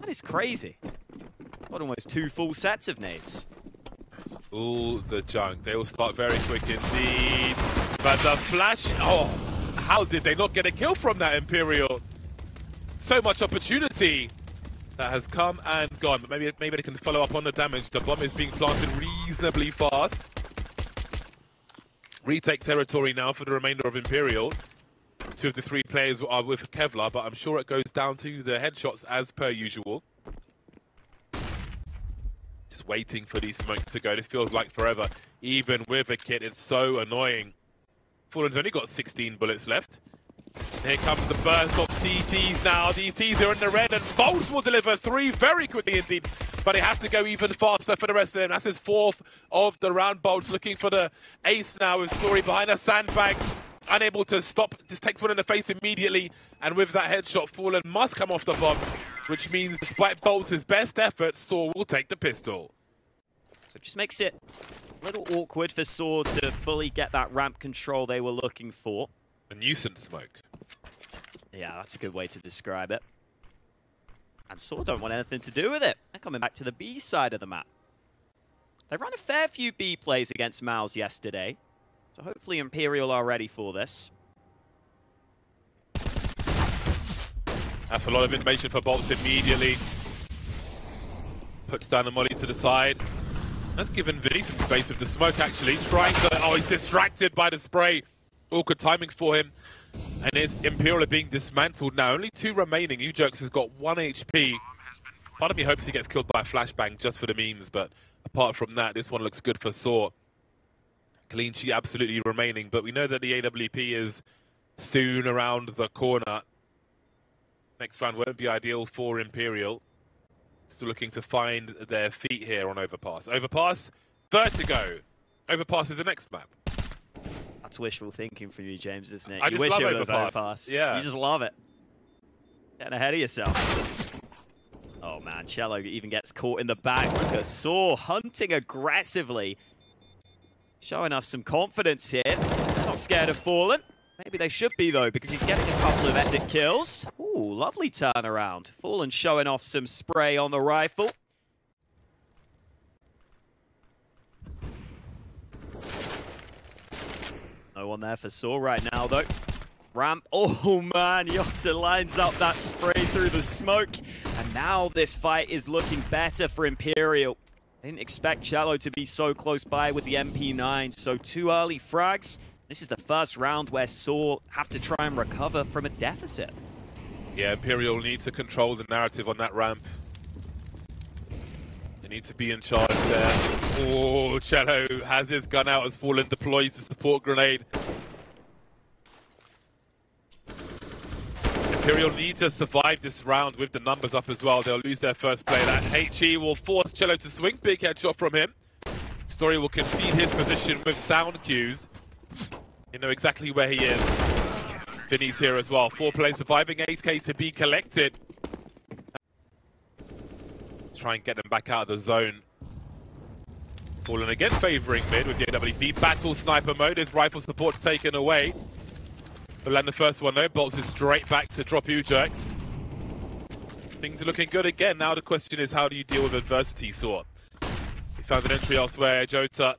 That is crazy. Got almost 2 full sets of nades. All the junk. They will start very quick indeed. But the flash... Oh, how did they not get a kill from that, Imperial? So much opportunity that has come and gone. But maybe they can follow up on the damage. The bomb is being planted reasonably fast. Retake territory now for the remainder of Imperial. 2 of the 3 players are with Kevlar, but I'm sure it goes down to the headshots as per usual. Just waiting for these smokes to go. This feels like forever. Even with a kit, it's so annoying. Fallen's only got 16 bullets left. Here comes the burst of CTs now. These Ts are in the red, and boltz will deliver 3 very quickly indeed. But they have to go even faster for the rest of them. That's his 4th of the round. boltz looking for the ace now with Story behind the sandbags. Unable to stop, just takes one in the face immediately. And with that headshot, Fallen must come off the bomb, which means despite boltz's best efforts, sAw will take the pistol. So it just makes it a little awkward for sAw to fully get that ramp control they were looking for. A nuisance smoke. Yeah, that's a good way to describe it. And sAw don't want anything to do with it. They're coming back to the B side of the map. They ran a fair few B plays against MUTiRiS yesterday. So hopefully Imperial are ready for this. That's a lot of information for boltz immediately. Puts down the molly to the side. That's given VINI some space with the smoke actually. Trying to... Oh, he's distracted by the spray. Awkward timing for him. And it's Imperial are being dismantled now. Only 2 remaining. ewjerkz has got 1 HP. Part of me hopes he gets killed by a flashbang just for the memes, but apart from that, this one looks good for sAw. Clean sheet absolutely remaining, but we know that the AWP is soon around the corner. Next round won't be ideal for Imperial. Still looking to find their feet here on Overpass. Overpass, Vertigo. Overpass is the next map. That's wishful thinking for you, James, isn't it? I You just wish love it was Overpass. Overpass. Yeah. You just love it. Getting ahead of yourself. Oh man, chelo even gets caught in the back. Look at sAw hunting aggressively. Showing us some confidence here. They're not scared of Fallen. Maybe they should be though, because he's getting a couple of exit kills. Ooh, lovely turnaround. Fallen showing off some spray on the rifle. No one there for sAw right now, though. Ramp. Oh, man. JOTA lines up that spray through the smoke. And now this fight is looking better for Imperial. I didn't expect chelo to be so close by with the MP9. So 2 early frags. This is the first round where sAw have to try and recover from a deficit. Yeah, Imperial needs to control the narrative on that ramp. They need to be in charge there. Oh, chelo has his gun out as Fallen deploys the support grenade. Imperial need to survive this round with the numbers up as well. They'll lose their first play. That HE will force chelo to swing. Big headshot from him. Story will concede his position with sound cues. You know exactly where he is. VINI's here as well. 4 players surviving, 8K to be collected. Try and get them back out of the zone. Fallen again favouring mid with the AWP. Battle sniper mode. His rifle support taken away. But land the first one though. boltz is straight back to drop ewjerkz. Things are looking good again. Now the question is, how do you deal with adversity, sAw? We found an entry elsewhere. JOTA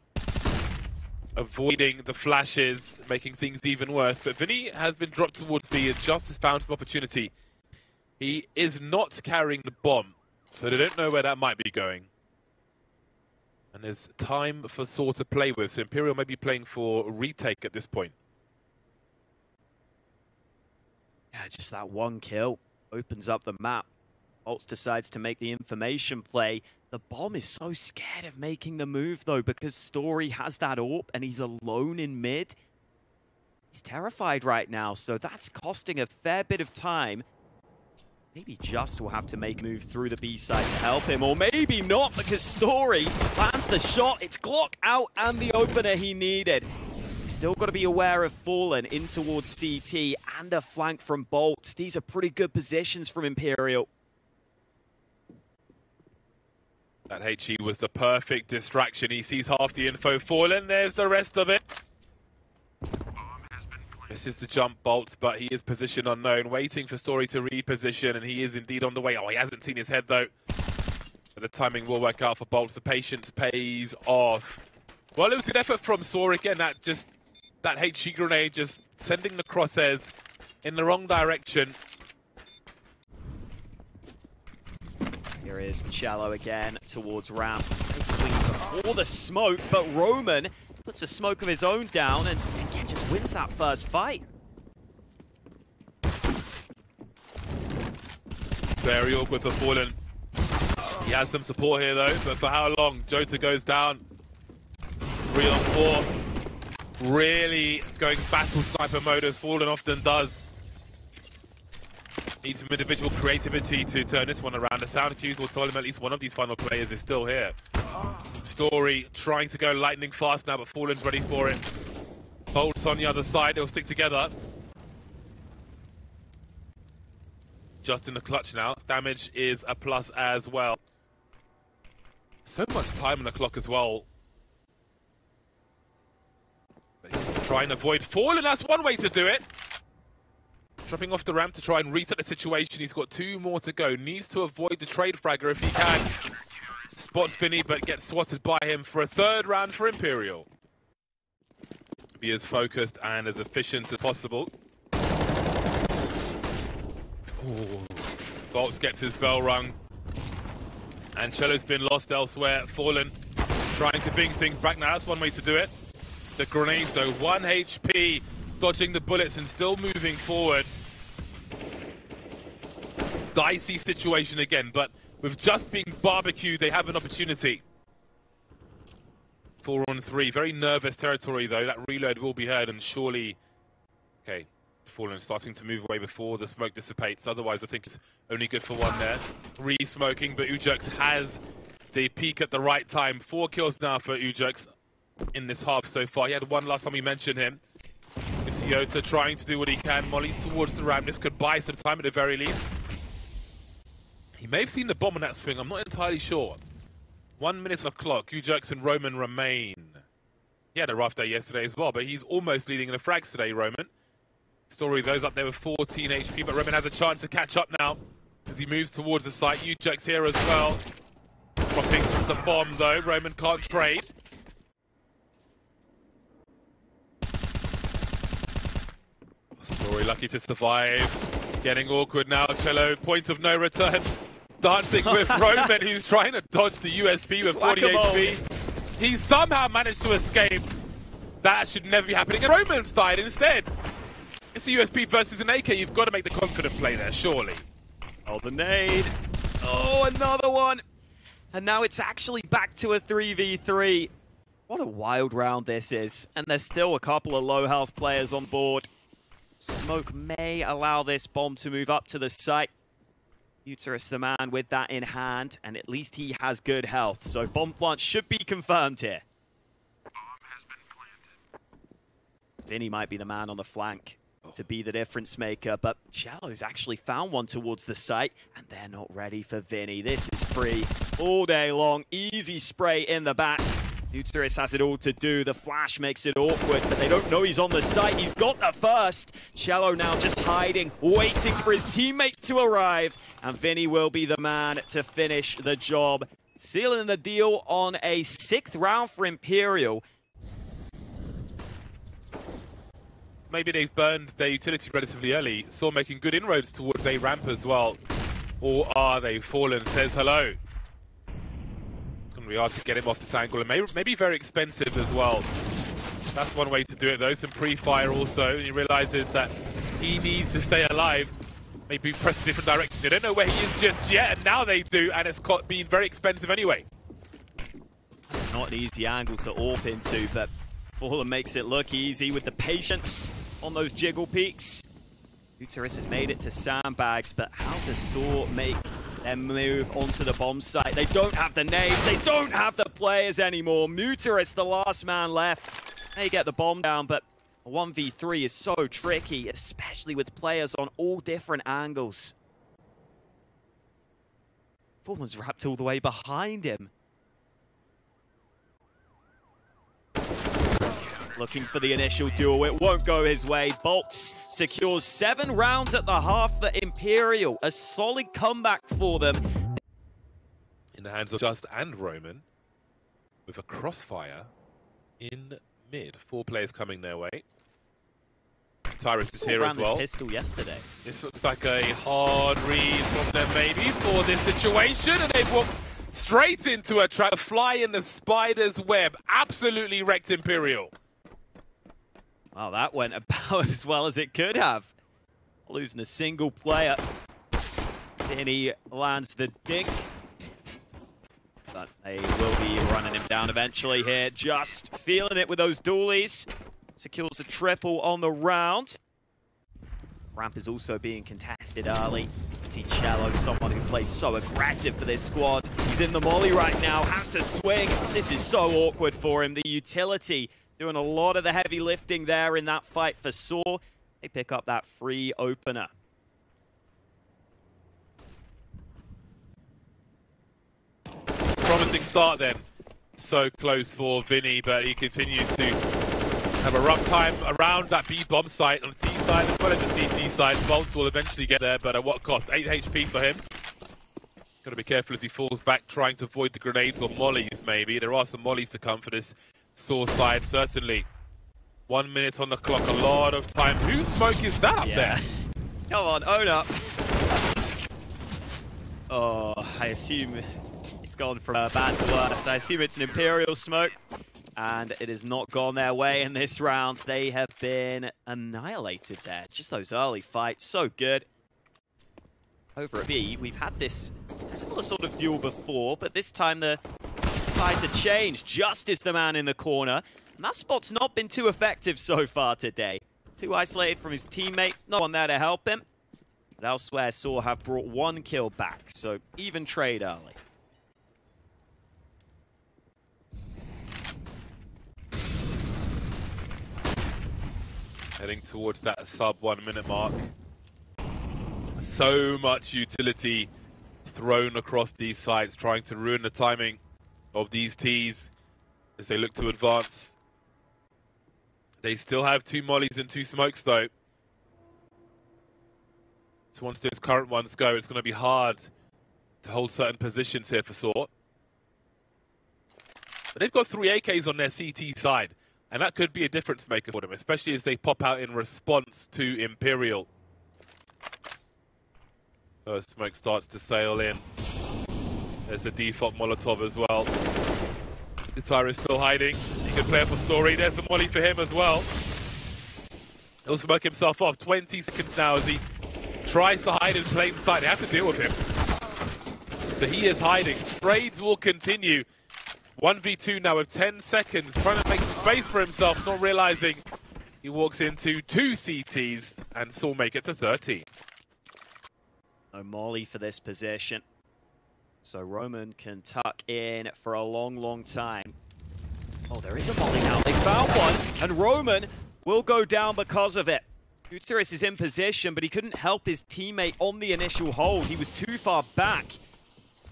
avoiding the flashes, making things even worse. But VINI has been dropped towards B and just has found some opportunity. He is not carrying the bomb, so they don't know where that might be going. And there's time for sAw to play with, so Imperial may be playing for retake at this point. Yeah, just that 1 kill opens up the map. boltz decides to make the information play. The bomb is so scared of making the move, though, because Story has that AWP and he's alone in mid. He's terrified right now, so that's costing a fair bit of time. Maybe Just will have to make a move through the B side to help him, or maybe not, because Story plans the shot. It's Glock out and the opener he needed. Still got to be aware of Fallen in towards CT and a flank from boltz. These are pretty good positions from Imperial. That HE was the perfect distraction. He sees half the info. Fallen, there's the rest of it. This is the jump boltz, but he is position unknown, waiting for Story to reposition, and he is indeed on the way. Oh, he hasn't seen his head, though. But the timing will work out for boltz. The patience pays off. Well, it was an effort from sAw again. That HE grenade just sending the crosshairs in the wrong direction. Here is chelo again towards ramp. They swing before the smoke, but Roman puts a smoke of his own down and again just wins that first fight. Very awkward for Fallen. He has some support here though, but for how long? JOTA goes down. 3 on 4. Really going battle sniper mode as Fallen often does. Needs some individual creativity to turn this one around. The sound cues will tell him at least one of these final players is still here. Story trying to go lightning fast now, but Fallen's ready for it. boltz on the other side, they'll stick together. Just in the clutch now. Damage is a plus as well. So much time on the clock as well. But he's trying to avoid Fallen, that's one way to do it. Dropping off the ramp to try and reset the situation. He's got 2 more to go. Needs to avoid the trade fragger if he can. Spots VINI, but gets swatted by him for a 3rd round for Imperial. Be as focused and as efficient as possible. Ooh. boltz gets his bell rung. And chelo's been lost elsewhere. Fallen trying to bring things back now. That's one way to do it. The grenades though, 1 HP. Dodging the bullets and still moving forward. Dicey situation again, but with just being barbecued, they have an opportunity. 4 on 3, very nervous territory though. That reload will be heard and surely... Okay, Fallen starting to move away before the smoke dissipates. Otherwise, I think it's only good for 1 there. Re-smoking, but ewjerkz has the peak at the right time. 4 kills now for ewjerkz in this half so far. He had 1 last time we mentioned him. It's JOTA trying to do what he can. Molly's towards the ramp. This could buy some time at the very least. He may have seen the bomb on that swing. I'm not entirely sure. 1 minute on the clock. ewjerkz and Roman remain. He had a rough day yesterday as well, but he's almost leading in the frags today, Roman. Story those up there with 14 HP, but Roman has a chance to catch up now as he moves towards the site. ewjerkz here as well. Dropping the bomb though. Roman can't trade. Story lucky to survive. Getting awkward now. chelo, point of no return. Dancing with Roman, who's trying to dodge the USP with 40 HP. He somehow managed to escape. That should never be happening. And Roman's died instead. It's a USP versus an AK. You've got to make the confident play there, surely. Oh, the nade. Oh, another one. And now it's actually back to a 3v3. What a wild round this is. And there's still a couple of low health players on board. Smoke may allow this bomb to move up to the site. MUTiRiS the man with that in hand, and at least he has good health. So bomb plant should be confirmed here. Bomb has been planted. VINI might be the man on the flank to be the difference maker, but chelo's actually found one towards the site, and they're not ready for VINI. This is free all day long. Easy spray in the back. MUTiRiS has it all to do. The flash makes it awkward, but they don't know he's on the site. He's got the first. chelo now just hiding, waiting for his teammate to arrive. And VINI will be the man to finish the job. Sealing the deal on a 6th round for Imperial. Maybe they've burned their utility relatively early. sAw making good inroads towards a ramp as well. Or are they? Fallen says hello. It's going to be hard to get him off this angle, and maybe very expensive as well. That's one way to do it though. Some pre-fire also. And he realizes that he needs to stay alive. Maybe press a different direction. They don't know where he is just yet, and now they do, and it's been very expensive anyway. It's not an easy angle to AWP into, but Fallen makes it look easy with the patience on those jiggle peaks. MUTiRiS has made it to sandbags, but how does sAw make them move onto the bomb site? They don't have the nades, they don't have the players anymore. MUTiRiS, the last man left. They get the bomb down, but a 1v3 is so tricky, especially with players on all different angles. Fallen's wrapped all the way behind him. looking for the initial duel. It won't go his way. boltz secures 7 rounds at the half for Imperial. A solid comeback for them. In the hands of Just and Roman, with a crossfire in mid. 4 players coming their way. MUTiRiS is here as well. This pistol yesterday. This looks like a hard read from them maybe for this situation, and they've walked straight into a trap. A fly in the spider's web. Absolutely wrecked Imperial. Wow, that went about as well as it could have. Losing a single player. VINI lands the dink. But they will be running him down eventually here. Just feeling it with those dualies. Secures a triple on the round. Ramp is also being contested early. See chelo, someone who plays so aggressive for this squad. He's in the molly right now, has to swing. This is so awkward for him. The utility doing a lot of the heavy lifting there in that fight for sAw. They pick up that free opener. Promising start then. So close for VINI, but he continues to have a rough time around that B bomb site on the T side as well as the CT side. boltz will eventually get there, but at what cost? 8 HP for him. Got to be careful as he falls back, trying to avoid the grenades or mollies maybe. There are some mollies to come for this sAw side, certainly. 1 minute on the clock, a lot of time. Whose smoke is that up there? Come on, own up. Oh, I assume it's gone from bad to worse. I assume it's an Imperial smoke. And it has not gone their way in this round. They have been annihilated there. Just those early fights, so good. Over at B, we've had this similar sort of duel before, but this time the sides have changed. Just is the man in the corner. And that spot's not been too effective so far today. Too isolated from his teammate, no one there to help him. But elsewhere, sAw have brought 1 kill back, so even trade early. Heading towards that sub 1 minute mark. So much utility thrown across these sites, trying to ruin the timing of these Ts as they look to advance. They still have 2 mollies and 2 smokes though. So once those current ones go, it's going to be hard to hold certain positions here for sAw. But they've got 3 AKs on their CT side. And that could be a difference maker for them, especially as they pop out in response to Imperial. First smoke starts to sail in. There's a default Molotov as well. MUTiRiS still hiding. He can play for story. There's a molly for him as well. He'll smoke himself off. 20 seconds now as he tries to hide in plain sight. They have to deal with him. So he is hiding. Trades will continue. 1v2 now with 10 seconds, trying to make some space for himself, not realizing he walks into 2 CTs, and sAw make it to 13. No molly for this position. So Roman can tuck in for a long, long time. Oh, there is a molly now. They found one, and Roman will go down because of it. MUTiRiS is in position, but he couldn't help his teammate on the initial hold. He was too far back.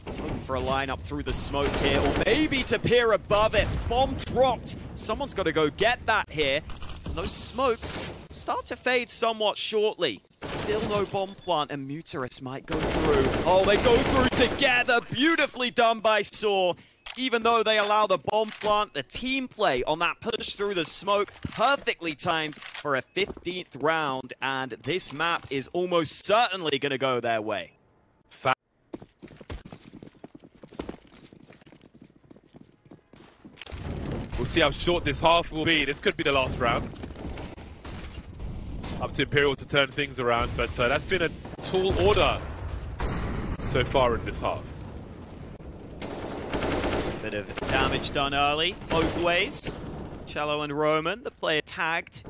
He's looking for a lineup through the smoke here, or maybe to peer above it. Bomb dropped. Someone's got to go get that here. And those smokes start to fade somewhat shortly. Still no bomb plant, and MUTiRiS might go through. Oh, they go through together. Beautifully done by sAw. Even though they allow the bomb plant, the team play on that push through the smoke, perfectly timed for a 15th round. And this map is almost certainly going to go their way. We'll see how short this half will be. This could be the last round. Up to Imperial to turn things around, but that's been a tall order so far in this half. There's a bit of damage done early, both ways. chelo and Roman, the player tagged.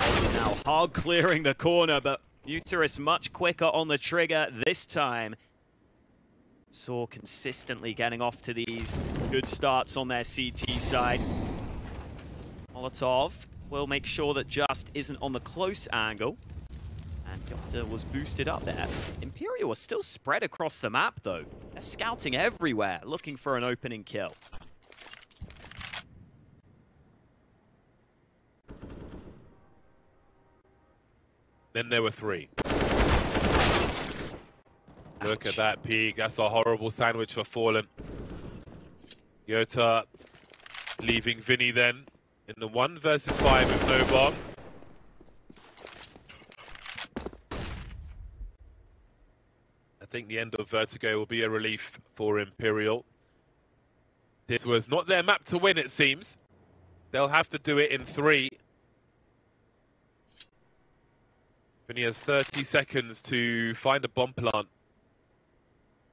He's now hard clearing the corner, but MUTiRiS much quicker on the trigger this time. sAw consistently getting off to these good starts on their CT side. Molotov will make sure that Just isn't on the close angle. And JOTA was boosted up there. Imperial are still spread across the map though. They're scouting everywhere, looking for an opening kill. Then there were 3. Look at that peek. That's a horrible sandwich for Fallen. JOTA leaving VINI then in the 1 versus 5 with no bomb. I think the end of Vertigo will be a relief for Imperial. This was not their map to win, it seems. They'll have to do it in 3. VINI has 30 seconds to find a bomb plant.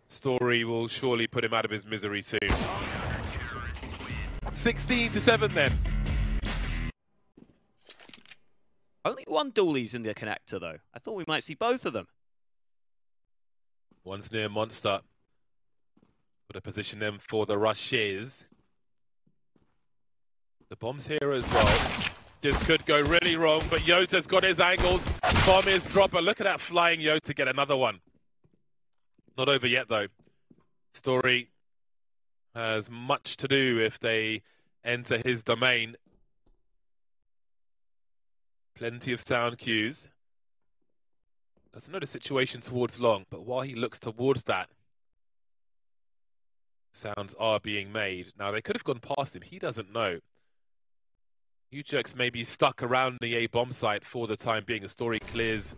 Story will surely put him out of his misery soon. 16-7 then. Only one dualie's in the connector, though. I thought we might see both of them. One's near Monster. Got to position them for the rushes. The bomb's here as well. This could go really wrong, but JOTA's got his angles. Bomb is dropped, but look at that flying JOTA get another one. Not over yet, though. Story has much to do if they enter his domain. Plenty of sound cues. Doesn't know the situation towards long, but while he looks towards that, sounds are being made. Now, they could have gone past him. He doesn't know. ewjerkz may be stuck around the A bomb site for the time being. The Story clears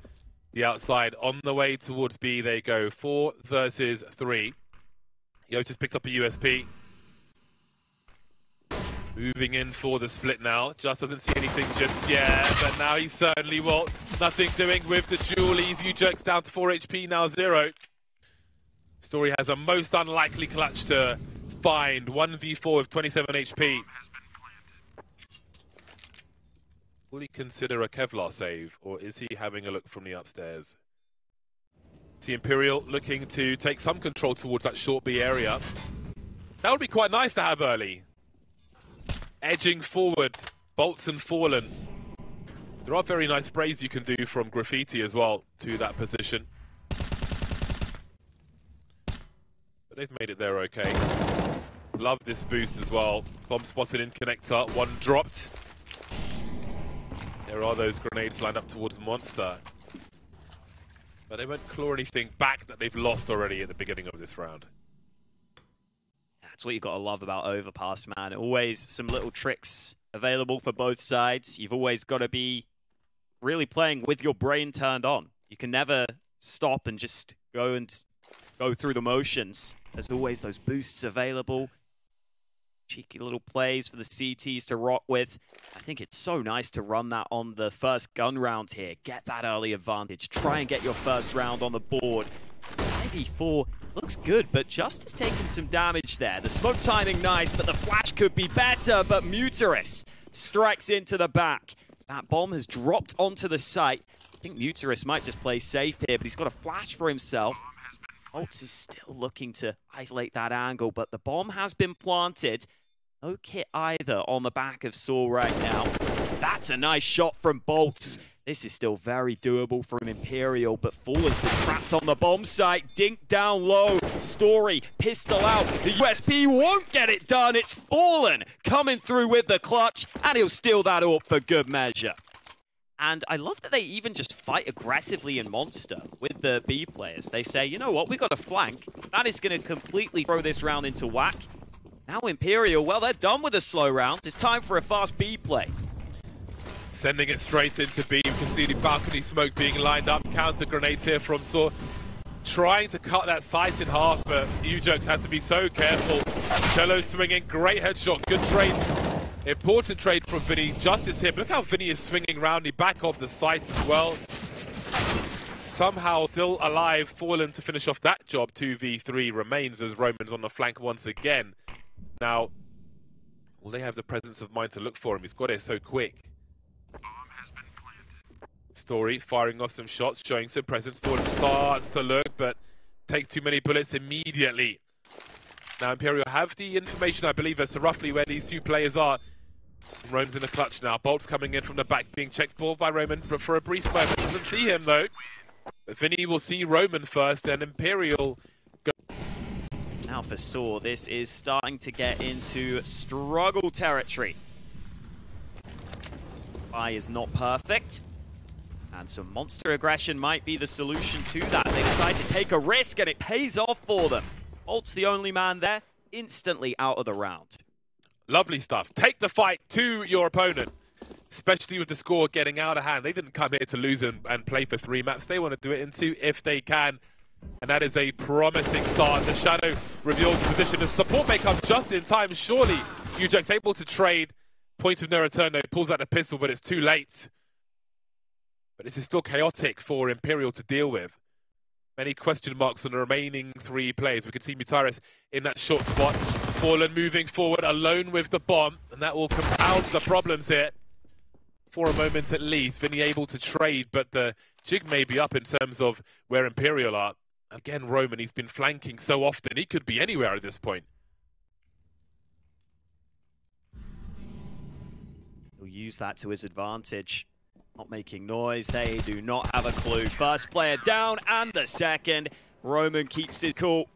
the outside. On the way towards B, they go 4 versus 3. JOTA's picked up a USP. Moving in for the split now. Just doesn't see anything just yet, but now he certainly will. Nothing doing with the dualies. ewjerkz down to 4 HP, now 0. Story has a most unlikely clutch to find. 1v4 with 27 HP. Will he consider a Kevlar save, or is he having a look from the upstairs? See Imperial looking to take some control towards that short B area. That would be quite nice to have early. Edging forward, boltz and Fallen. There are very nice sprays you can do from graffiti as well to that position. But they've made it there okay. Love this boost as well. Bomb spotted in connector, 1 dropped. There are those grenades lined up towards Monster. But they won't claw anything back that they've lost already at the beginning of this round. That's what you've got to love about Overpass, man. Always some little tricks available for both sides. You've always got to be really playing with your brain turned on. You can never stop and just go through the motions. There's always those boosts available. Cheeky little plays for the CTs to rock with. I think it's so nice to run that on the first gun round here. Get that early advantage. Try and get your first round on the board. 5v4 looks good, but Just has taken some damage there. The smoke timing nice, but the flash could be better. But MUTiRiS strikes into the back. That bomb has dropped onto the site. I think MUTiRiS might just play safe here, but he's got a flash for himself. boltz is still looking to isolate that angle, but the bomb has been planted. No kit either on the back of sAw right now. That's a nice shot from boltz. This is still very doable from Imperial, but Fallen's been trapped on the bomb site. Dink down low. Story, pistol out. The USP won't get it done. It's Fallen coming through with the clutch, and he'll steal that up for good measure. And I love that they even just fight aggressively in Monster with the B players. They say, you know what, we've got a flank. That is going to completely throw this round into whack. Now Imperial, well, they're done with the slow rounds. It's time for a fast B play. Sending it straight into B. You can see the balcony smoke being lined up. Counter grenades here from sAw. Trying to cut that site in half, but ewjerkz has to be so careful. chelo swinging, great headshot, good trade. Important trade from VINI. Justice here, but look how VINI is swinging round the back of the site as well. Somehow still alive. Fallen to finish off that job. 2v3 remains as Roman's on the flank once again. Now, will they have the presence of mind to look for him? He's got it so quick. Story firing off some shots, showing some presence. Fallen starts to look, but takes too many bullets immediately. Now Imperial have the information, I believe, as to roughly where these two players are. Roman's in the clutch now. boltz coming in from the back, being checked for by Roman, but for a brief moment. Doesn't see him though. But VINI will see Roman first, and Imperial go. Now for sAw, this is starting to get into struggle territory. Buy is not perfect. And some monster aggression might be the solution to that. They decide to take a risk, and it pays off for them. boltz the only man there, instantly out of the round. Lovely stuff. Take the fight to your opponent, especially with the score getting out of hand. They didn't come here to lose and play for 3 maps. They want to do it in 2 if they can. And that is a promising start. The Shadow reveals the position. The support may come just in time. Surely ewjerkz able to trade. Point of no return, though. Pulls out the pistol, but it's too late. But this is still chaotic for Imperial to deal with. Many question marks on the remaining 3 players. We can see MUTiRiS in that short spot. Fallen moving forward alone with the bomb. And that will compound the problems here. For a moment at least. VINI able to trade, but the jig may be up in terms of where Imperial are. Again, Roman, he's been flanking so often. He could be anywhere at this point. He'll use that to his advantage. Not making noise. They do not have a clue. First player down, and the second. Roman keeps his cool.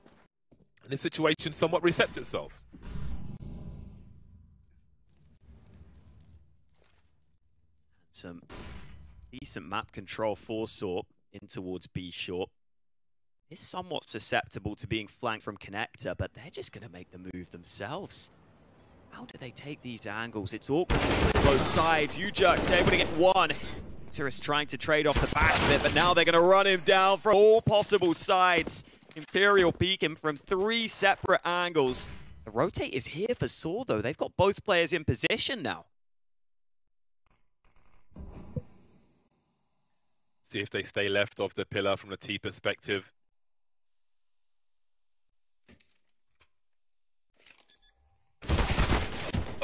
And this situation somewhat resets itself. Some decent map control for sAw in towards B short. Is somewhat susceptible to being flanked from connector, but they're just going to make the move themselves. How do they take these angles? It's awkward to both sides. ewjerkz able to get one. MUTiRiS trying to trade off the back of it, but now they're going to run him down from all possible sides. Imperial peek him from 3 separate angles. The rotate is here for sAw, though. They've got both players in position now. See if they stay left of the pillar from the T perspective.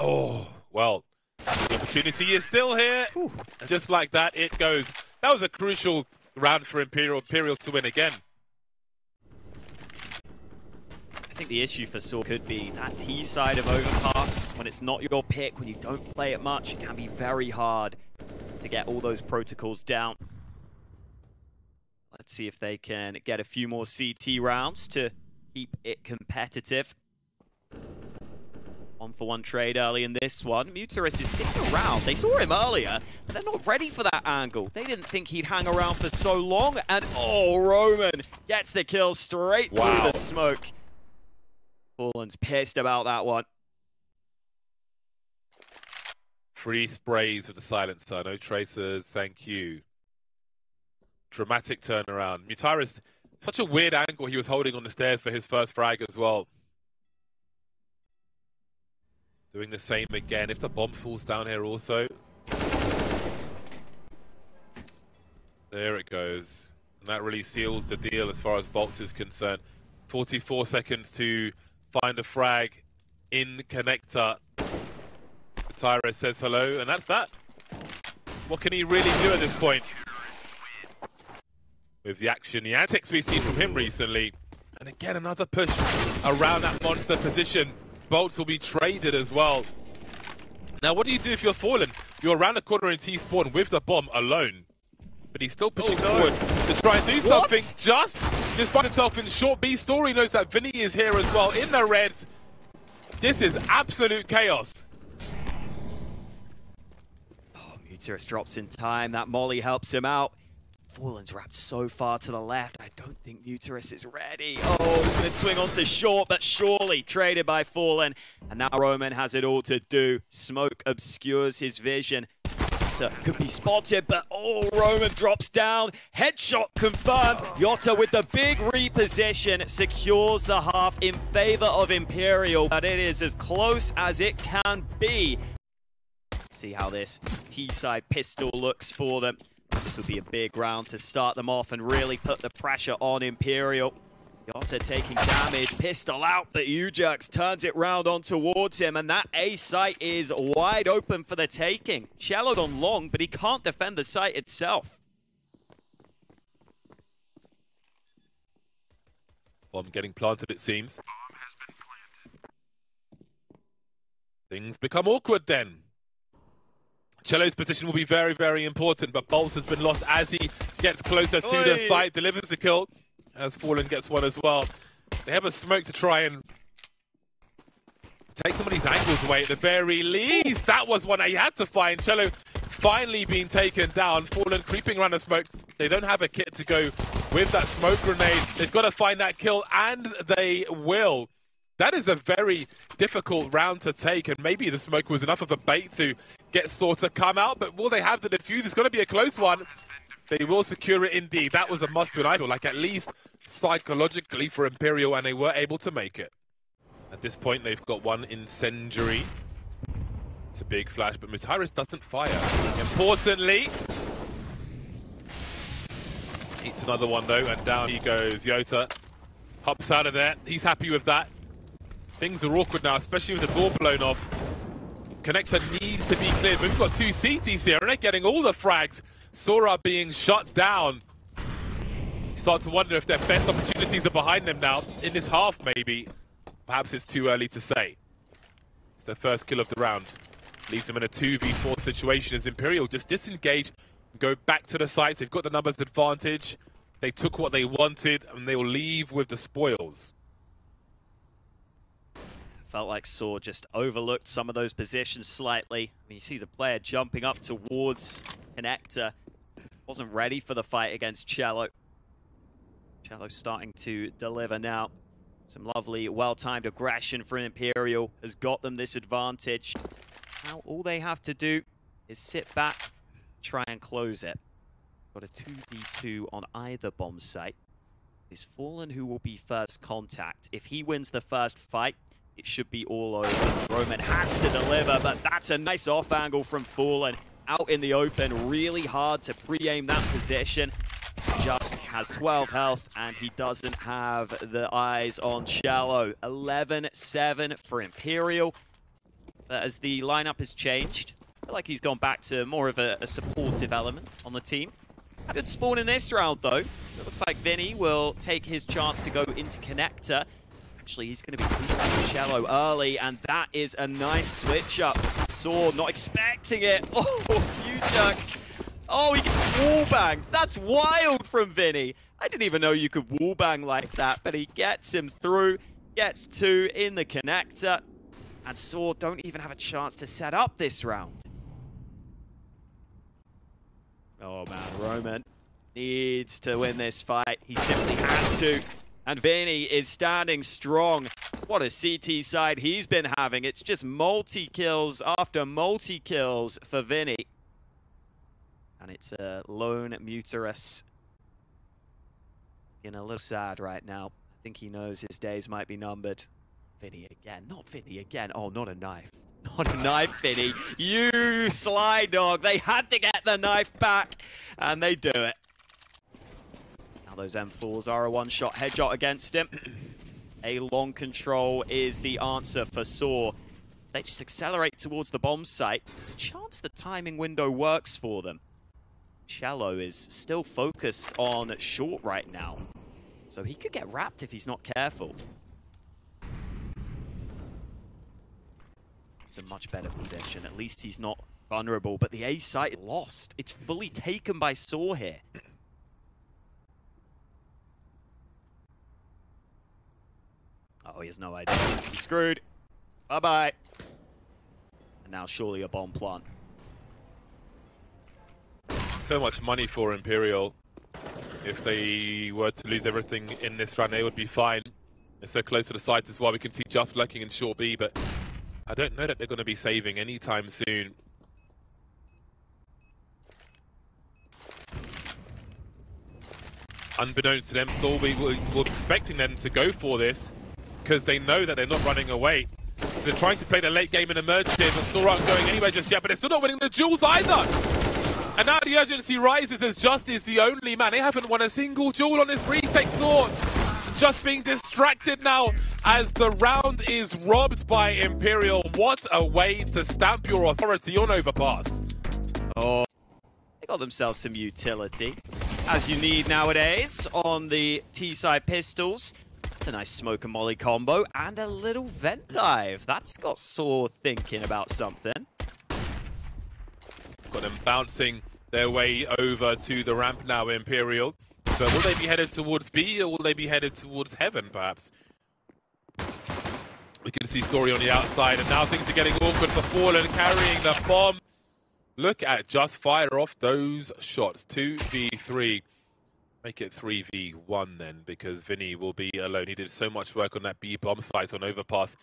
Oh, well, the opportunity is still here. Whew. And just like that, it goes. That was a crucial round for Imperial to win again. I think the issue for sAw could be that T side of overpass. When it's not your pick, when you don't play it much, it can be very hard to get all those protocols down. Let's see if they can get a few more CT rounds to keep it competitive. 1-for-1 trade early in this one. MUTiRiS is sticking around. They saw him earlier, but they're not ready for that angle. They didn't think he'd hang around for so long, and oh, Roman gets the kill straight through the smoke. Fallen's pissed about that one. 3 sprays with the silencer. No tracers, thank you. Dramatic turnaround. MUTiRiS, such a weird angle he was holding on the stairs for his first frag as well. Doing the same again. If the bomb falls down here also. There it goes. And that really seals the deal as far as boltz is concerned. 44 seconds to find a frag in connector. MUTiRiS says hello, and that's that. What can he really do at this point? With the action, the antics we've seen from him recently. And again, another push around that monster position. boltz will be traded as well. Now, what do you do if you're Fallen? You're around the corner in T-spawn with the bomb alone. But he's still pushing forward to try and do something. Just find himself in short B. Story knows that VINI is here as well in the reds. This is absolute chaos. Oh, MUTiRiS drops in time. That molly helps him out. Fallen's wrapped so far to the left. I don't think MUTiRiS is ready. Oh, he's going to swing onto short, but surely traded by Fallen. And now Roman has it all to do. Smoke obscures his vision. JOTA could be spotted, but oh, Roman drops down. Headshot confirmed. JOTA with the big reposition secures the half in favor of Imperial, but it is as close as it can be. See how this T-side pistol looks for them. This will be a big round to start them off and really put the pressure on Imperial. JOTA taking damage, pistol out, but ewjerkz turns it round on towards him, and that A site is wide open for the taking. Chelo's on long, but he can't defend the site itself. Bomb getting planted, it seems. Bomb has been planted. Things become awkward then. chelo's position will be very, very important, but boltz has been lost as he gets closer to the site, delivers the kill, as Fallen gets one as well. They have a smoke to try and take some of these angles away at the very least. That was one he had to find. chelo finally been taken down. Fallen creeping around the smoke. They don't have a kit to go with that smoke grenade. They've got to find that kill, and they will. That is a very difficult round to take, and maybe the smoke was enough of a bait to get sAw to come out, but will they have the defuse? It's going to be a close one. They will secure it indeed. That was a must-win, I feel like, at least psychologically for Imperial, and they were able to make it. At this point, they've got one incendiary. It's a big flash, but MUTiRiS doesn't fire. Importantly, eats another one though, and down he goes. JOTA hops out of there. He's happy with that. Things are awkward now, especially with the door blown off. Connector needs to be cleared. We've got two CTs here, and they're getting all the frags. sAw are being shut down. You start to wonder if their best opportunities are behind them now. In this half, maybe. Perhaps it's too early to say. It's their first kill of the round. Leaves them in a 2v4 situation as Imperial just disengage and go back to the sites. They've got the numbers advantage. They took what they wanted, and they will leave with the spoils. Felt like sAw just overlooked some of those positions slightly. I mean, you see the player jumping up towards connector. Wasn't ready for the fight against chelo. chelo starting to deliver now. Some lovely, well-timed aggression for Imperial has got them this advantage. Now all they have to do is sit back, try and close it. Got a 2v2 on either bomb site. It's Fallen who will be first contact. If he wins the first fight, it should be all over. Roman has to deliver, but that's a nice off angle from Fallen. Out in the open, really hard to pre-aim that position. Just has 12 health, and he doesn't have the eyes on chelo. 11-7 for Imperial. But as the lineup has changed, I feel like he's gone back to more of a supportive element on the team. Good spawn in this round, though. So it looks like VINI will take his chance to go into connector. Actually, he's going to be boosting chelo early, and that is a nice switch up. sAw not expecting it. Oh, ewjerkz. Oh, he gets wallbanged. That's wild from VINI. I didn't even know you could wallbang like that, but he gets him through, gets two in the connector, and sAw don't even have a chance to set up this round. Oh man, Roman needs to win this fight. He simply has to. And VINI is standing strong. What a CT side he's been having. It's just multi-kills after multi-kills for VINI. And it's a lone MUTiRiS. Getting a little sad right now. I think he knows his days might be numbered. VINI again. Not VINI again. Oh, not a knife. Not a knife, VINI. You sly dog. They had to get the knife back. And they do it. Now those M4s are a one-shot headshot against him. A long control is the answer for sAw. They just accelerate towards the bomb site. There's a chance the timing window works for them. chelo is still focused on short right now. So he could get wrapped if he's not careful. It's a much better position. At least he's not vulnerable. But the A site lost. It's fully taken by sAw here. Oh, he has no idea. He's screwed. Bye-bye. And now surely a bomb plant. So much money for Imperial. If they were to lose everything in this round, they would be fine. They're so close to the site as well. We can see just lurking in short B, but I don't know that they're going to be saving anytime soon. Unbeknownst to them, sAw will be expecting them to go for this because they know that they're not running away. So they're trying to play the late game and emergency, but sAw aren't going anywhere just yet, but they're still not winning the duels either. And now the urgency rises as Just is the only man. They haven't won a single duel on this retake. sAw just being distracted now as the round is robbed by Imperial. What a way to stamp your authority on Overpass. Oh, they got themselves some utility, as you need nowadays on the T-side pistols. That's a nice smoke and molly combo, and a little vent dive. That's got sAw thinking about something. Got them bouncing their way over to the ramp now, Imperial. So will they be headed towards B, or will they be headed towards Heaven, perhaps? We can see Story on the outside, and now things are getting awkward for Fallen, carrying the bomb. Look at just fire off those shots. 2v3. Make it 3v1 then, because VINI will be alone. He did so much work on that B bomb site on overpass,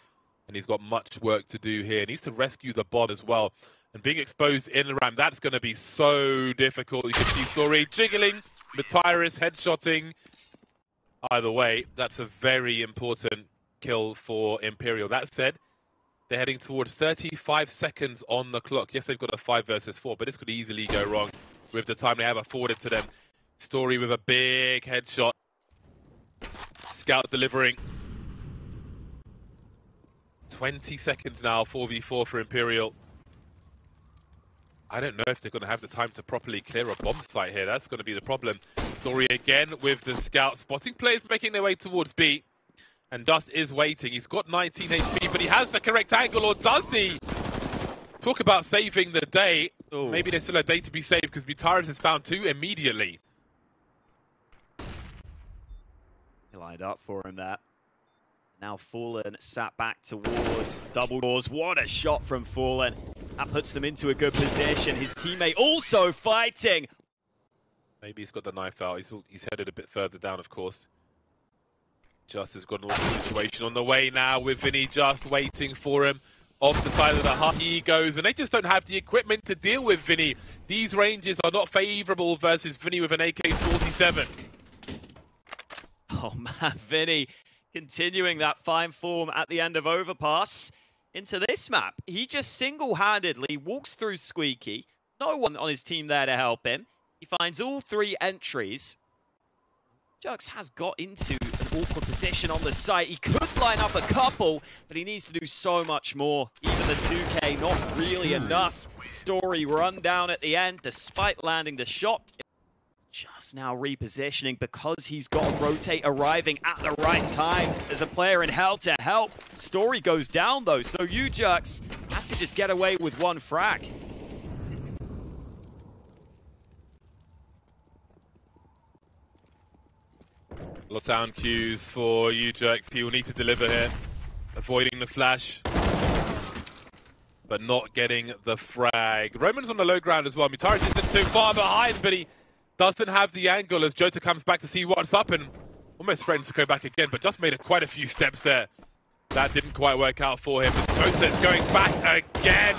and he's got much work to do here. He needs to rescue the bomb as well. And being exposed in the ramp, that's going to be so difficult. You can see Story jiggling, MUTiRiS headshotting. Either way, that's a very important kill for Imperial. That said, they're heading towards 35 seconds on the clock. Yes, they've got a 5 versus 4, but this could easily go wrong with the time they have afforded to them. Story with a big headshot. Scout delivering. 20 seconds now, 4v4 for Imperial. I don't know if they're going to have the time to properly clear a bomb site here. That's going to be the problem. Story again with the scout, spotting players making their way towards B. And Dust is waiting. He's got 19 HP, but he has the correct angle, or does he? Talk about saving the day. Ooh. Maybe there's still a day to be saved because MUTiRiS has found 2 immediately. He lined up for him there. Now Fallen sat back towards double doors. What a shot from Fallen. That puts them into a good position. His teammate also fighting. Maybe he's got the knife out. He's headed a bit further down, of course. Just has got an awful situation on the way now with VINI just waiting for him. Off the side of the hut he goes, and they just don't have the equipment to deal with VINI. These ranges are not favourable versus VINI with an AK-47. Oh man, VINI continuing that fine form at the end of overpass into this map. He just single-handedly walks through Squeaky. No one on his team there to help him. He finds all 3 entries. ewjerkz has got into an awkward position on the site. He could line up a couple, but he needs to do so much more. Even the 2K, not really enough. Story run down at the end, despite landing the shot. Just now repositioning because he's got Rotate arriving at the right time. There's a player in hell to help. Story goes down though, so ewjerkz has to just get away with 1 frag. A lot of sound cues for ewjerkz. He will need to deliver here. Avoiding the flash, but not getting the frag. Roman's on the low ground as well. MUTiRiS isn't too far behind, but he doesn't have the angle as JOTA comes back to see what's up and almost threatens to go back again, but just made quite a few steps there. That didn't quite work out for him. JOTA is going back again.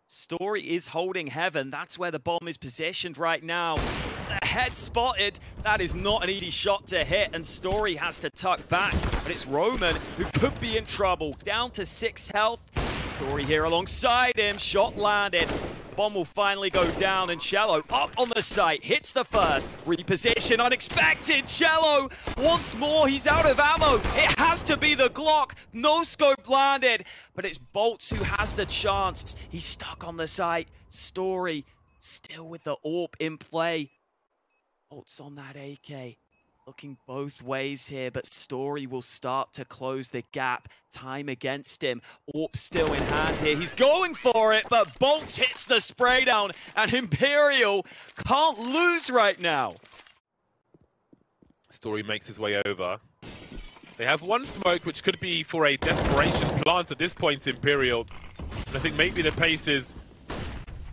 Story is holding heaven. That's where the bomb is positioned right now. The head spotted. That is not an easy shot to hit, and Story has to tuck back. But it's Roman who could be in trouble. Down to 6 health. Story here alongside him. Shot landed. Bomb will finally go down, and chelo up on the site, hits the first, reposition, unexpected, chelo once more, he's out of ammo, it has to be the Glock, no scope landed, but it's boltz who has the chance, he's stuck on the site, Story still with the AWP in play, boltz on that AK. Looking both ways here, but Story will start to close the gap. Time against him. AWP still in hand here. He's going for it, but boltz hits the spray down, and Imperial can't lose right now. Story makes his way over. They have 1 smoke, which could be for a desperation plant at this point, Imperial. And I think maybe the pace is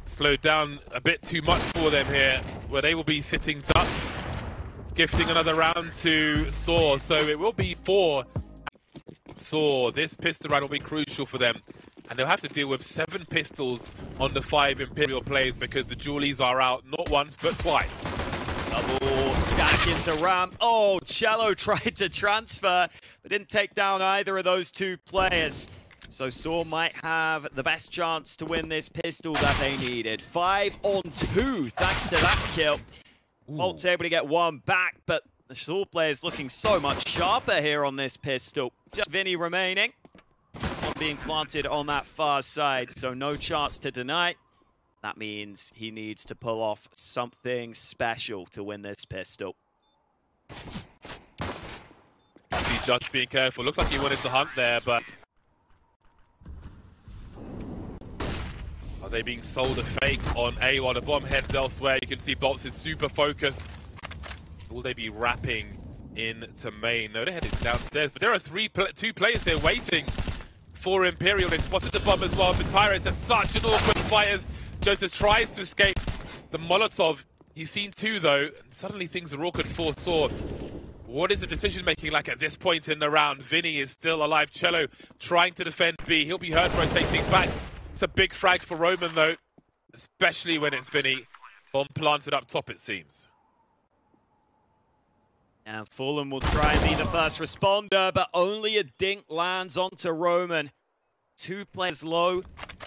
slowed down a bit too much for them here, where they will be sitting ducks. Gifting another round to sAw, so it will be 4 sAw. This pistol round will be crucial for them, and they'll have to deal with 7 pistols on the 5 Imperial players because the Julies are out not once but twice. Double stack into ramp. Oh, chelo tried to transfer, but didn't take down either of those 2 players. So sAw might have the best chance to win this pistol that they needed. 5 on 2 thanks to that kill. boltz able to get 1 back, but the sAw player's looking so much sharper here on this pistol. Just VINI remaining. One being planted on that far side, so no chance to deny. That means he needs to pull off something special to win this pistol. See Judge being careful. Looked like he wanted to hunt there, but... Are they being sold a fake on A while the bomb heads elsewhere? You can see boltz is super focused. Will they be wrapping into main? No, they're heading downstairs, but there are 2 players there waiting for Imperial. They spotted the bomb as well. MUTiRiS has such an awkward fight as JOTA tries to escape the Molotov. He's seen two though, and suddenly things are awkward for sAw. What is the decision making like at this point in the round? VINI is still alive. chelo trying to defend B. He'll be hurt, rotate things back. It's a big frag for Roman though, especially when it's VINI. Bomb planted up top, it seems. And Fallen will try and be the first responder, but only a dink lands onto Roman. 2 players low.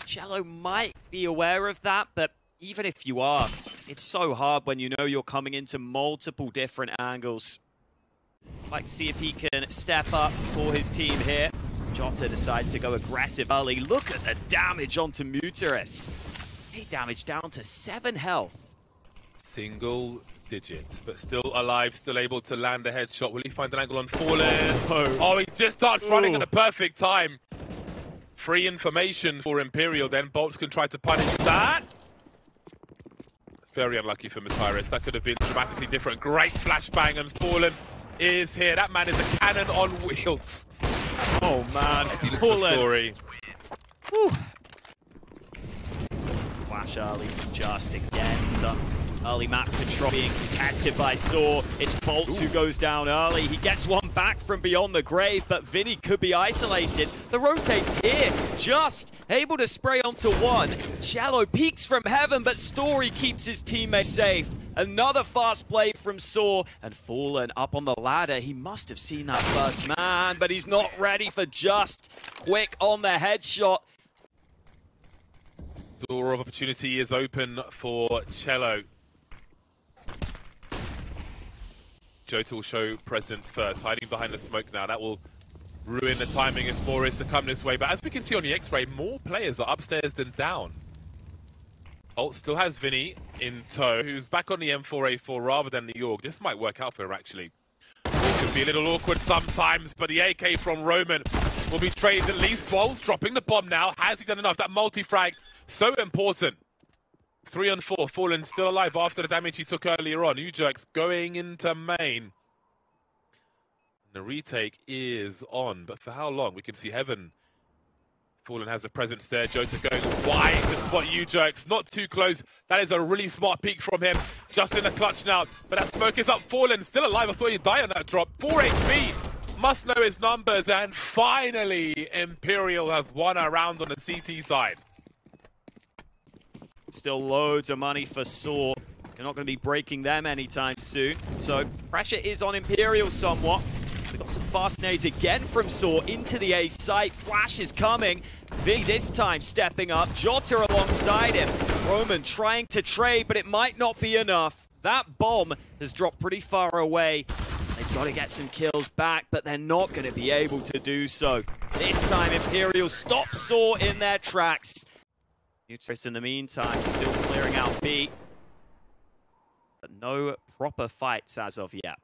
chelo might be aware of that, but even if you are, it's so hard when you know you're coming into multiple different angles. Like to see if he can step up for his team here. JOTA decides to go aggressive early. Look at the damage onto MUTiRiS. 8 damage down to 7 health. Single digits, but still alive, still able to land a headshot. Will he find an angle on Fallen? Oh, he just starts running at the perfect time. Free information for Imperial, then boltz can try to punish that. Very unlucky for MUTiRiS. That could have been dramatically different. Great flashbang, and Fallen is here. That man is a cannon on wheels. Oh man, he looks for story. Whew. Flash early from Just again. Some early map control being contested by sAw. It's boltz who goes down early. He gets one back from beyond the grave, but VINI could be isolated. The rotate's here. Just able to spray onto one. chelo peeks from heaven, but Story keeps his teammate safe. Another fast play from sAw, and Fallen up on the ladder. He must have seen that first man, but he's not ready for Just. Quick on the headshot. Door of opportunity is open for chelo. JOTA will show presence first, hiding behind the smoke now. That will ruin the timing if more is to come this way. But as we can see on the X-ray, more players are upstairs than down. boltz still has VINI in tow, who's back on the M4A4 rather than the York. This might work out for her, actually. It could be a little awkward sometimes, but the AK from Roman will be traded. At least boltz dropping the bomb now. Has he done enough? That multi-frag, so important. 3 and 4, Fallen still alive after the damage he took earlier on. ewjerkz going into main. The retake is on, but for how long? We can see heaven. Fallen has a presence there. JOTA going wide to spot ewjerkz. Not too close. That is a really smart peek from him. Just in the clutch now. But that smoke is up. Fallen still alive. I thought he'd die on that drop. 4 HP. Must know his numbers. And finally, Imperial have won a round on the CT side. Still loads of money for sAw. You're not going to be breaking them anytime soon. So pressure is on Imperial somewhat. We've got some fast nades again from sAw into the A site. Flash is coming. VINI this time stepping up. JOTA alongside him. Roman trying to trade, but it might not be enough. That bomb has dropped pretty far away. They've got to get some kills back, but they're not going to be able to do so. This time Imperial stops sAw in their tracks. MUTiRiS in the meantime still clearing out B. But no proper fights as of yet.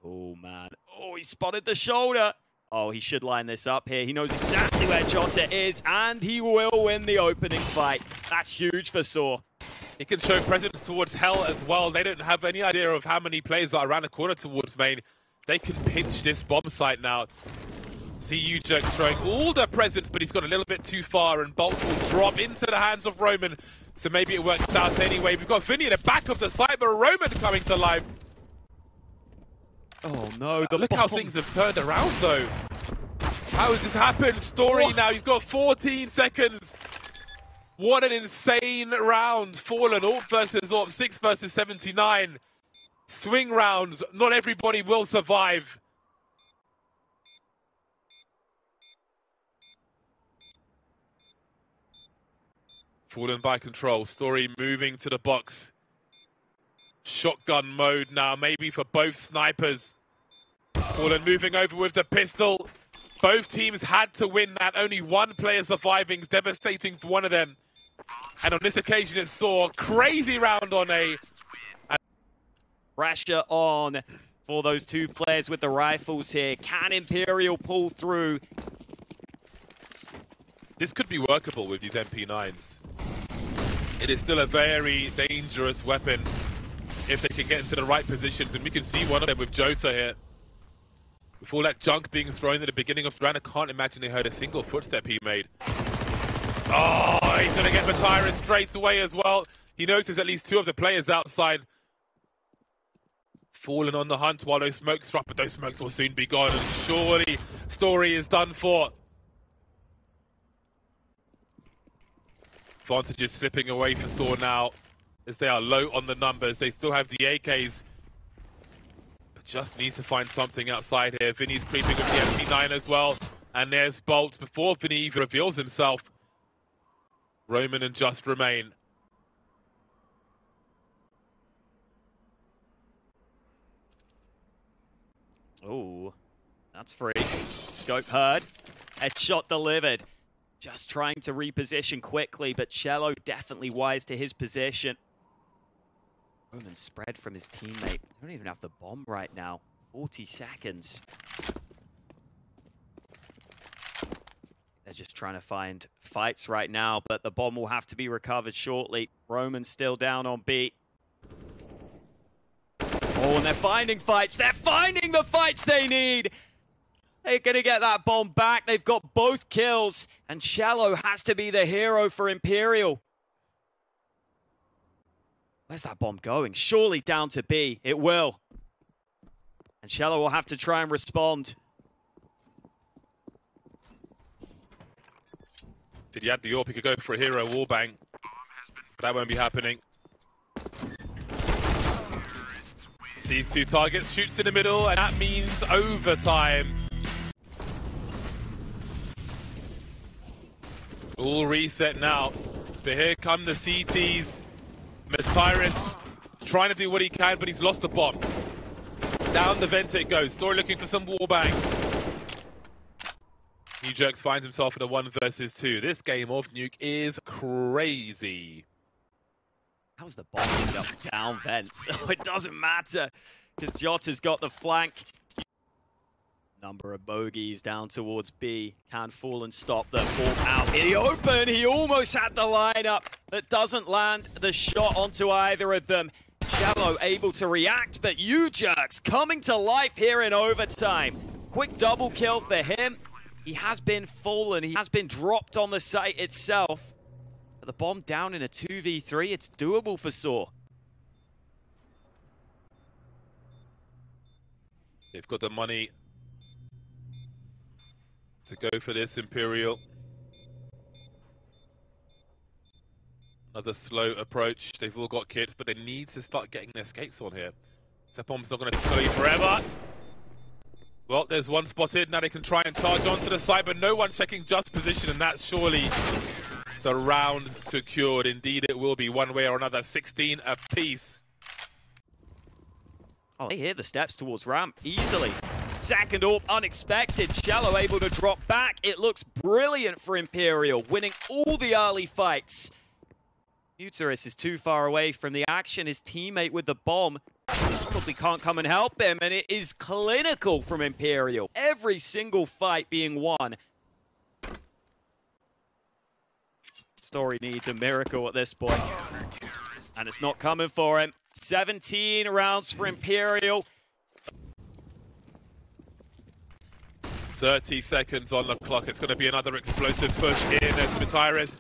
Oh man. Oh, he spotted the shoulder. Oh, he should line this up here. He knows exactly where JOTA is, and he will win the opening fight. That's huge for sAw. He can show presence towards Hell as well. They don't have any idea of how many players are around the corner towards main. They can pinch this bomb site now. See ewjerkz throwing all the presence, but he's got a little bit too far, and boltz will drop into the hands of Roman. So maybe it works out anyway. We've got VINI in the back of the site, but Roman coming to life. Oh no, look how things have turned around though. How has this happened? Story now, he's got 14 seconds. What an insane round. Fallen, AWP versus AWP, 6 versus 79. Swing rounds, not everybody will survive. Fallen by control. Story moving to the box. Shotgun mode now, maybe for both snipers. Fallen moving over with the pistol. Both teams had to win that. Only one player surviving is devastating for one of them. And on this occasion, it saw crazy round on A. Pressure on for those two players with the rifles here. Can Imperial pull through? This could be workable with these MP9s. It is still a very dangerous weapon if they can get into the right positions, and we can see one of them with JOTA here. With all that junk being thrown at the beginning of the round, I can't imagine they heard a single footstep he made. Oh, he's going to get MUTiRiS straight away as well. He noticed at least two of the players outside falling on the hunt while those smokes drop, but those smokes will soon be gone, and surely story is done for. Advantages slipping away for sAw now, as they are low on the numbers. They still have the AKs, but just needs to find something outside here. VINI's creeping with the MC9 as well, and there's boltz before VINI even reveals himself. Roman and Just remain. Oh, that's free. Scope heard. Headshot delivered. Just trying to reposition quickly, but chelo definitely wise to his position. Roman spread from his teammate. They don't even have the bomb right now. 40 seconds. They're just trying to find fights right now, but the bomb will have to be recovered shortly. Roman's still down on B. Oh, and they're finding fights. They're finding the fights they need. They're going to get that bomb back. They've got both kills, and chelo has to be the hero for Imperial. Where's that bomb going? Surely down to B. It will. And chelo will have to try and respond. Did he add the AWP? He could go for a hero wallbang, but that won't be happening. Sees two targets, shoots in the middle, and that means overtime. All reset now, but here come the CTs. MUTiRiS trying to do what he can, but he's lost the bomb. Down the vent it goes. Story looking for some wallbangs. ewjerkz finds himself in a 1 versus 2. This game of Nuke is crazy. How's the bomb end up down vents? Oh, it doesn't matter, because JOTA's got the flank. Number of bogeys down towards B. Can fall and stop them. Ball out in the open. He almost had the lineup that doesn't land the shot onto either of them. chelo able to react, but ewjerkz coming to life here in overtime. Quick double kill for him. He has been fallen. He has been dropped on the site itself. But the bomb down in a 2v3. It's doable for sAw. They've got the money to go for this, Imperial. Another slow approach. They've all got kits, but they need to start getting their skates on here. That bomb's not going to slow you forever. Well, there's one spotted. Now they can try and charge onto the side, but no one's checking just position, and that's surely the round secured. Indeed, it will be one way or another. 16 apiece. Oh, they hear the steps towards ramp easily. Second AWP, unexpected. chelo able to drop back. It looks brilliant for Imperial, winning all the early fights. MUTiRiS is too far away from the action. His teammate with the bomb probably can't come and help him, and it is clinical from Imperial. Every single fight being won. Story needs a miracle at this point, and it's not coming for him. 17 rounds for Imperial. 30 seconds on the clock. It's going to be another explosive push in as MUTiRiS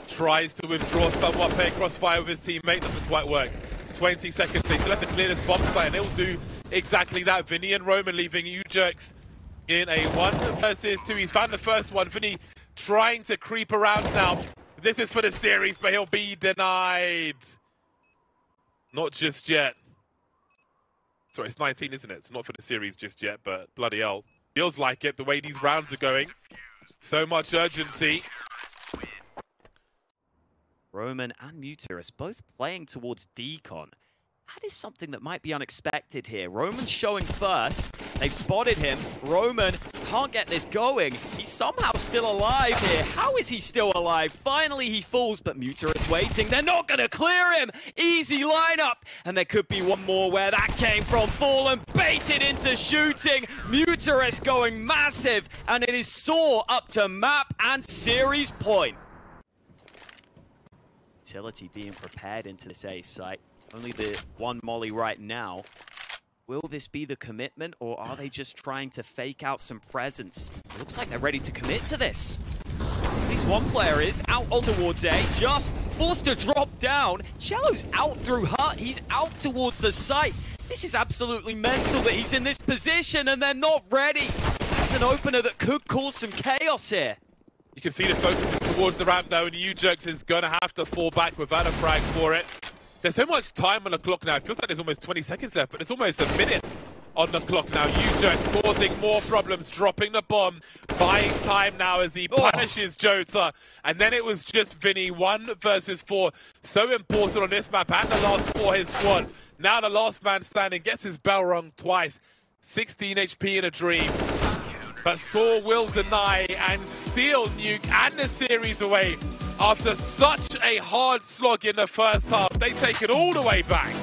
tries to withdraw somewhat, play crossfire with his teammate. Doesn't quite work. 20 seconds. They still have to clear this bomb site, and they'll do exactly that. VINI and Roman leaving ewjerkz in a 1 versus 2. He's found the first one. VINI trying to creep around now. This is for the series, but he'll be denied. Not just yet. Sorry, it's 19, isn't it? It's not for the series just yet, but bloody hell. Feels like it, the way these rounds are going. So much urgency. Roman and MUTiRiS both playing towards decon. That is something that might be unexpected here. Roman's showing first. They've spotted him. Roman can't get this going. He's somehow still alive here. How is he still alive? Finally he falls, but MUTiRiS waiting. They're not going to clear him. Easy lineup. And there could be one more where that came from. Fallen, baited into shooting. MUTiRiS going massive. And it is sAw up to map and series point. Utility being prepared into this A site. Only the one molly right now. Will this be the commitment, or are they just trying to fake out some presence? It looks like they're ready to commit to this. At least one player is out towards A, just forced to drop down. Chelo's out through hut, he's out towards the site. This is absolutely mental that he's in this position and they're not ready. That's an opener that could cause some chaos here. You can see the focus is towards the ramp now, and ewjerkz is going to have to fall back without a frag for it. There's so much time on the clock now. It feels like there's almost 20 seconds left, but it's almost a minute on the clock now. ewjerkz causing more problems, dropping the bomb, buying time now as he punishes JOTA. And then it was just VINI, 1 versus 4. So important on this map, and the last for his squad. Now the last man standing gets his bell rung twice. 16 HP in a dream. But sAw will deny and steal Nuke and the series away after such a hard slog in the first half. They take it all the way back.